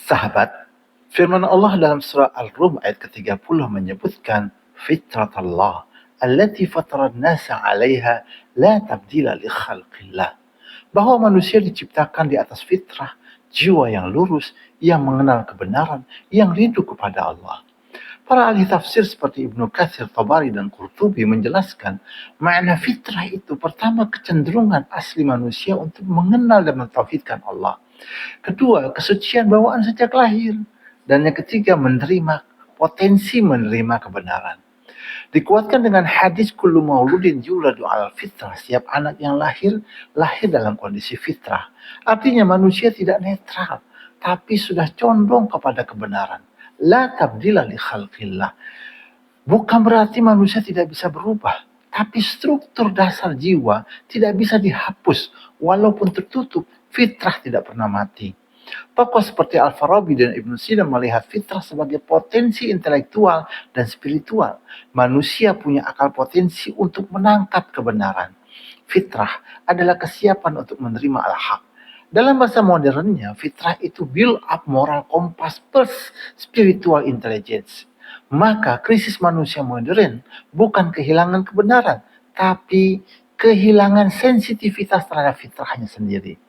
Sahabat, firman Allah dalam surah Al-Rum ayat ke-30 menyebutkan fitratallah allati fataran nasa 'alaiha la tabdila li khalqillah. Bahwa manusia diciptakan di atas fitrah, jiwa yang lurus, yang mengenal kebenaran, yang rindu kepada Allah. Para ahli tafsir seperti Ibnu Katsir, Tabari, dan Qurtubi menjelaskan makna fitrah itu pertama kecenderungan asli manusia untuk mengenal dan mentauhidkan Allah. Kedua, kesucian bawaan sejak lahir. Dan yang ketiga, potensi menerima kebenaran. Dikuatkan dengan hadis kullu mauludin yuladu al fitrah. Setiap anak yang lahir dalam kondisi fitrah. Artinya manusia tidak netral, tapi sudah condong kepada kebenaran. La tabdila li khalqillah. Bukan berarti manusia tidak bisa berubah, tapi struktur dasar jiwa tidak bisa dihapus. Walaupun tertutup, fitrah tidak pernah mati. Tokoh seperti Al-Farabi dan Ibnu Sina melihat fitrah sebagai potensi intelektual dan spiritual. Manusia punya akal potensi untuk menangkap kebenaran. Fitrah adalah kesiapan untuk menerima al-haq. Dalam bahasa modernnya, fitrah itu build up moral kompas plus spiritual intelligence. Maka krisis manusia modern bukan kehilangan kebenaran, tapi kehilangan sensitivitas terhadap fitrahnya sendiri.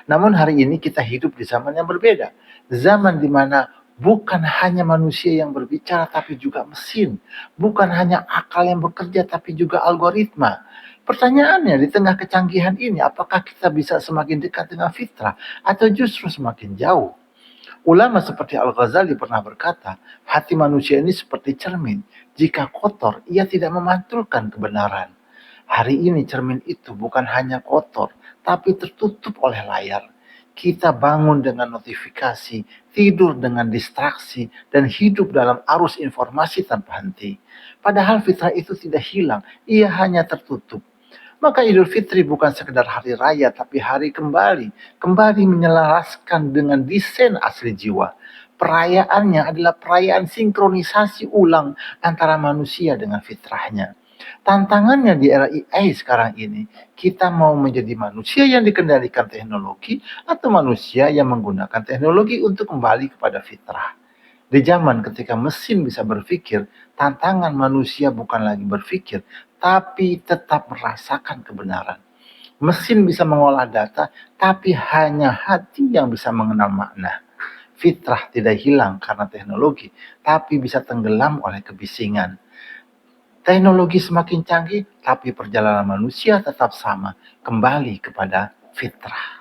Namun hari ini kita hidup di zaman yang berbeda. Zaman di mana bukan hanya manusia yang berbicara tapi juga mesin. Bukan hanya akal yang bekerja tapi juga algoritma. Pertanyaannya, di tengah kecanggihan ini, apakah kita bisa semakin dekat dengan fitrah atau justru semakin jauh? Ulama seperti Al-Ghazali pernah berkata, hati manusia ini seperti cermin. Jika kotor, ia tidak memantulkan kebenaran. Hari ini cermin itu bukan hanya kotor, tapi tertutup oleh layar. Kita bangun dengan notifikasi, tidur dengan distraksi, dan hidup dalam arus informasi tanpa henti. Padahal fitrah itu tidak hilang, ia hanya tertutup. Maka Idul Fitri bukan sekedar hari raya, tapi hari kembali menyelaraskan dengan desain asli jiwa. Perayaannya adalah perayaan sinkronisasi ulang antara manusia dengan fitrahnya. Tantangannya di era AI sekarang ini, kita mau menjadi manusia yang dikendalikan teknologi atau manusia yang menggunakan teknologi untuk kembali kepada fitrah. Di zaman ketika mesin bisa berpikir, tantangan manusia bukan lagi berpikir, tapi tetap merasakan kebenaran. Mesin bisa mengolah data, tapi hanya hati yang bisa mengenal makna. Fitrah tidak hilang karena teknologi, tapi bisa tenggelam oleh kebisingan. Teknologi semakin canggih, tapi perjalanan manusia tetap sama, kembali kepada fitrah.